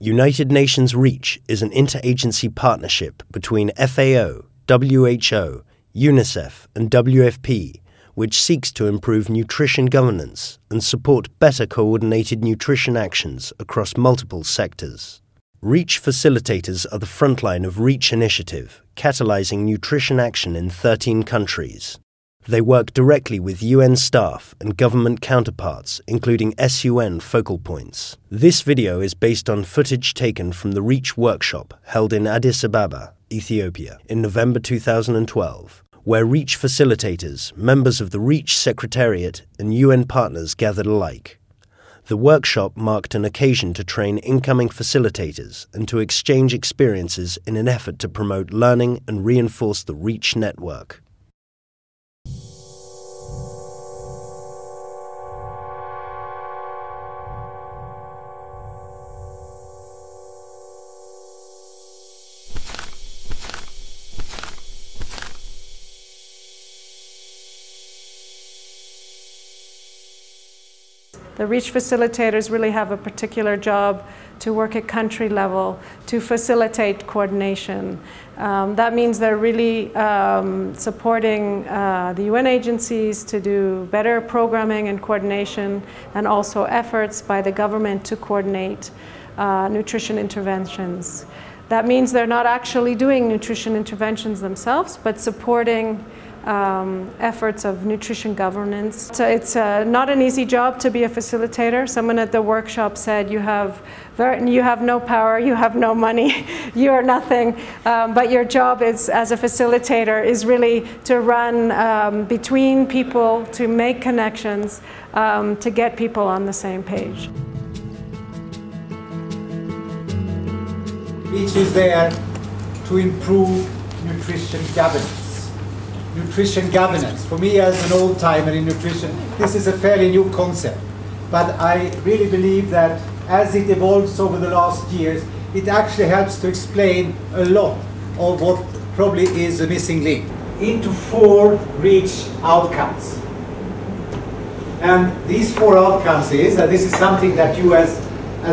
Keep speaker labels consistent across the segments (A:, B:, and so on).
A: United Nations REACH is an interagency partnership between FAO, WHO, UNICEF and WFP, which seeks to improve nutrition governance and support better coordinated nutrition actions across multiple sectors. REACH facilitators are the frontline of REACH initiative, catalyzing nutrition action in 13 countries. They work directly with UN staff and government counterparts, including SUN focal points. This video is based on footage taken from the REACH workshop held in Addis Ababa, Ethiopia, in November 2012, where REACH facilitators, members of the REACH Secretariat and UN partners gathered alike. The workshop marked an occasion to train incoming facilitators and to exchange experiences in an effort to promote learning and reinforce the REACH network.
B: The REACH facilitators really have a particular job to work at country level to facilitate coordination. That means they're really supporting the UN agencies to do better programming and coordination, and also efforts by the government to coordinate nutrition interventions. That means they're not actually doing nutrition interventions themselves, but supporting efforts of nutrition governance. So it's not an easy job to be a facilitator. Someone at the workshop said, you have no power, you have no money, you are nothing. But your job is, as a facilitator, is really to run between people, to make connections, to get people on the same page.
C: REACH is there to improve nutrition governance. Nutrition governance. For me, as an old-timer in nutrition, this is a fairly new concept. But I really believe that as it evolves over the last years, it actually helps to explain a lot of what probably is a missing link into 4 REACH outcomes. And these 4 outcomes is, and this is something that you as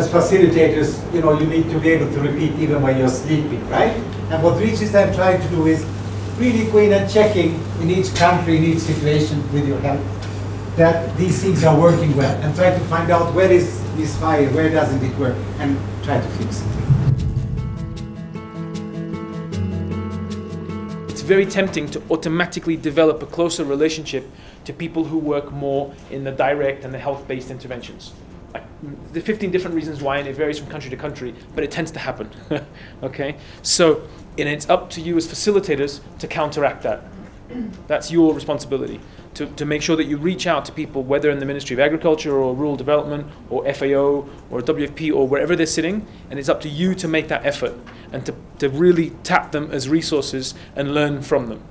C: facilitators, you need to be able to repeat even when you're sleeping, right? And what REACH is then trying to do is really going and checking in each country, in each situation with your help, that these things are working well, and try to find out where is this fire, where doesn't it work, and try to fix it.
D: It's very tempting to automatically develop a closer relationship to people who work more in the direct and the health-based interventions. Like, there are 15 different reasons why, and it varies from country to country, but it tends to happen. Okay? So, and it's up to you as facilitators to counteract that. That's your responsibility, to make sure that you reach out to people, whether in the Ministry of Agriculture or Rural Development or FAO or WFP or wherever they're sitting, and it's up to you to make that effort and to really tap them as resources and learn from them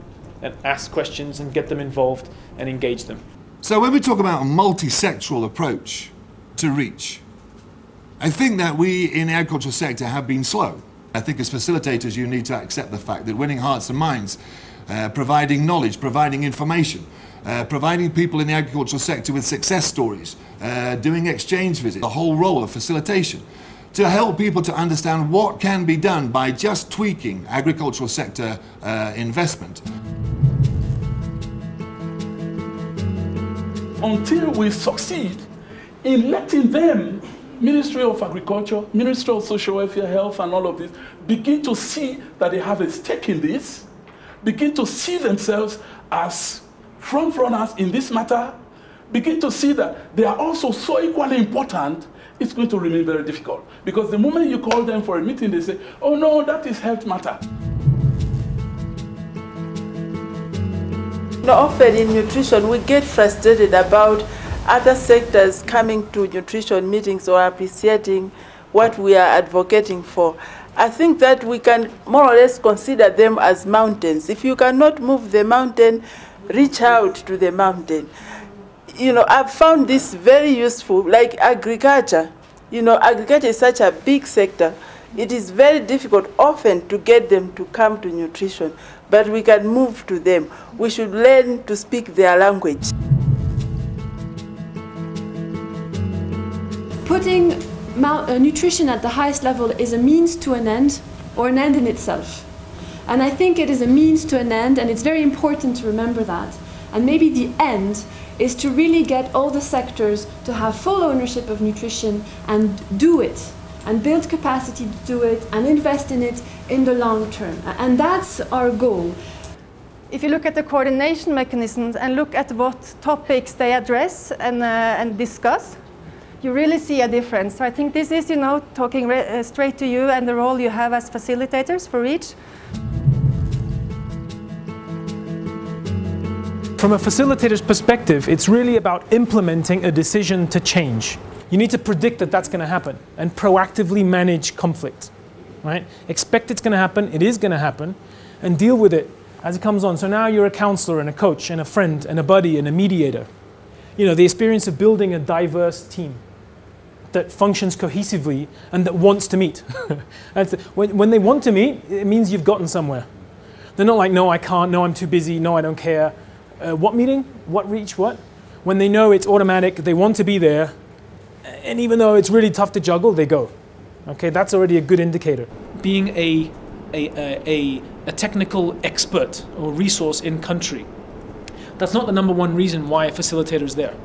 D: and ask questions and get them involved and engage them.
E: So when we talk about a multi-sectoral approach to REACH, I think that we in the agricultural sector have been slow. I think as facilitators you need to accept the fact that winning hearts and minds, providing knowledge, providing information, providing people in the agricultural sector with success stories, doing exchange visits, the whole role of facilitation, to help people to understand what can be done by just tweaking agricultural sector investment.
F: Until we succeed in letting them, Ministry of Agriculture, Ministry of Social Welfare, Health and all of this, begin to see that they have a stake in this, begin to see themselves as front runners in this matter, begin to see that they are also so equally important, it's going to remain very difficult. Because the moment you call them for a meeting, they say, oh no, that is health matter.
G: Often in nutrition, we get frustrated about other sectors coming to nutrition meetings or appreciating what we are advocating for. I think that we can more or less consider them as mountains. If you cannot move the mountain, reach out to the mountain. I've found this very useful, like agriculture. Agriculture is such a big sector. It is very difficult often to get them to come to nutrition, but we can move to them. We should learn to speak their language.
H: Putting nutrition at the highest level is a means to an end or an end in itself. And I think it is a means to an end, and it's very important to remember that. And maybe the end is to really get all the sectors to have full ownership of nutrition and do it, and build capacity to do it, and invest in it in the long term. And that's our goal.
I: If you look at the coordination mechanisms and look at what topics they address and discuss, you really see a difference. So I think this is, talking straight to you and the role you have as facilitators for REACH.
D: From a facilitator's perspective, it's really about implementing a decision to change. You need to predict that that's going to happen and proactively manage conflict, right? Expect it's going to happen, it is going to happen, and deal with it as it comes on. So now you're a counselor and a coach and a friend and a buddy and a mediator. The experience of building a diverse team that functions cohesively and that wants to meet. When they want to meet, it means you've gotten somewhere. They're not like, no, I can't, no, I'm too busy, no, I don't care. What meeting? What reach? What? When they know it's automatic, they want to be there, and even though it's really tough to juggle, they go. Okay, that's already a good indicator. Being a technical expert or resource in country, that's not the #1 reason why a facilitator is there,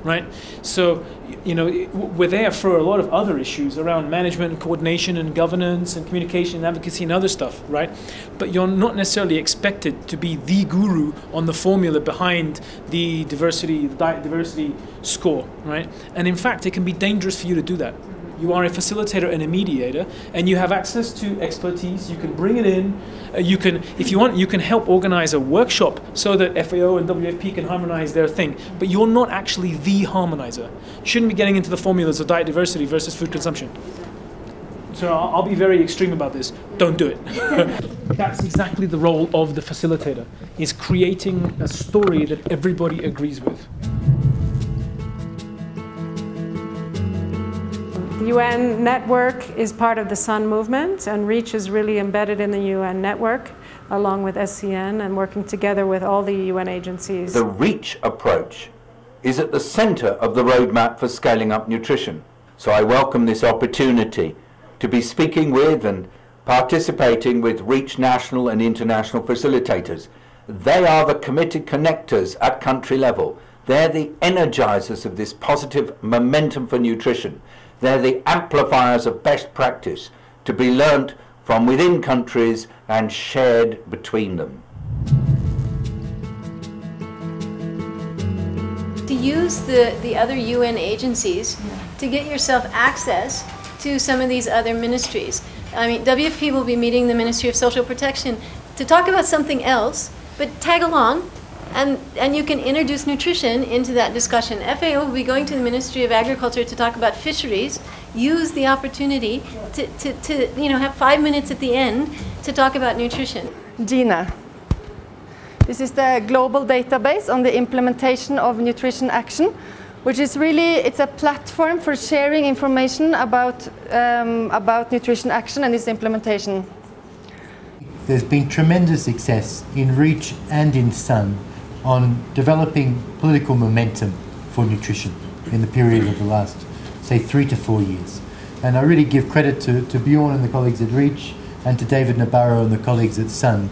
D: right? So, we're there for a lot of other issues around management and coordination and governance and communication and advocacy and other stuff, right? But you're not necessarily expected to be the guru on the formula behind the diet diversity score, right? And in fact, it can be dangerous for you to do that. You are a facilitator and a mediator, and you have access to expertise. You can bring it in. If you want, you can help organize a workshop so that FAO and WFP can harmonize their thing. But you're not actually the harmonizer. You shouldn't be getting into the formulas of diet diversity versus food consumption. So I'll be very extreme about this. Don't do it. That's exactly the role of the facilitator, is creating a story that everybody agrees with.
B: The UN network is part of the SUN movement, and REACH is really embedded in the UN network, along with SCN, and working together with all the UN agencies.
J: The REACH approach is at the center of the roadmap for scaling up nutrition. So I welcome this opportunity to be speaking with and participating with REACH national and international facilitators. They are the committed connectors at country level. They're the energizers of this positive momentum for nutrition. They're the amplifiers of best practice to be learnt from within countries and shared between them.
K: To use the other UN agencies to get yourself access to some of these other ministries. I mean, WFP will be meeting the Ministry of Social Protection to talk about something else, but tag along. And you can introduce nutrition into that discussion. FAO will be going to the Ministry of Agriculture to talk about fisheries. Use the opportunity to have 5 minutes at the end to talk about nutrition.
I: GINA. This is the global database on the implementation of nutrition action, which is really, it's a platform for sharing information about nutrition action and its implementation.
L: There's been tremendous success in REACH and in SUN on developing political momentum for nutrition in the period of the last, say, 3 to 4 years. And I really give credit to Bjorn and the colleagues at REACH and to David Nabarro and the colleagues at SUN.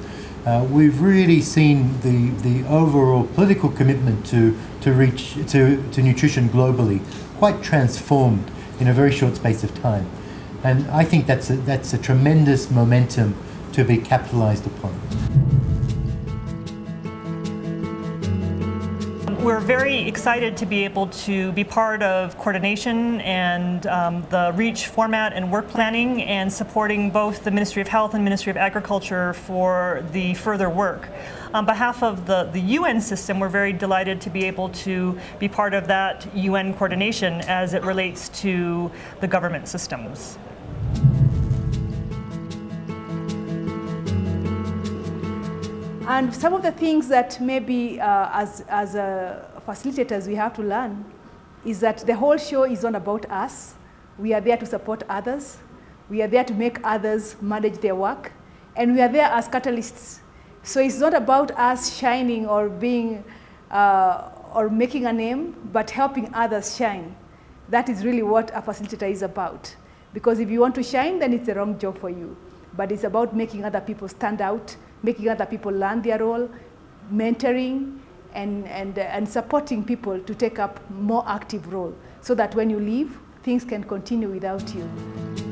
L: We've really seen the overall political commitment to nutrition globally quite transformed in a very short space of time. And I think that's a tremendous momentum to be capitalized upon.
M: We're very excited to be able to be part of coordination and the REACH format and work planning, and supporting both the Ministry of Health and Ministry of Agriculture for the further work. On behalf of the UN system, we're very delighted to be able to be part of that UN coordination as it relates to the government systems.
N: And some of the things that maybe as facilitators we have to learn is that the whole show is not about us. We are there to support others. We are there to make others manage their work. And we are there as catalysts. So it's not about us shining or being or making a name, but helping others shine. That is really what a facilitator is about. Because if you want to shine, then it's the wrong job for you. But it's about making other people stand out, making other people learn their role, mentoring, and supporting people to take up more active role, so that when you leave, things can continue without you.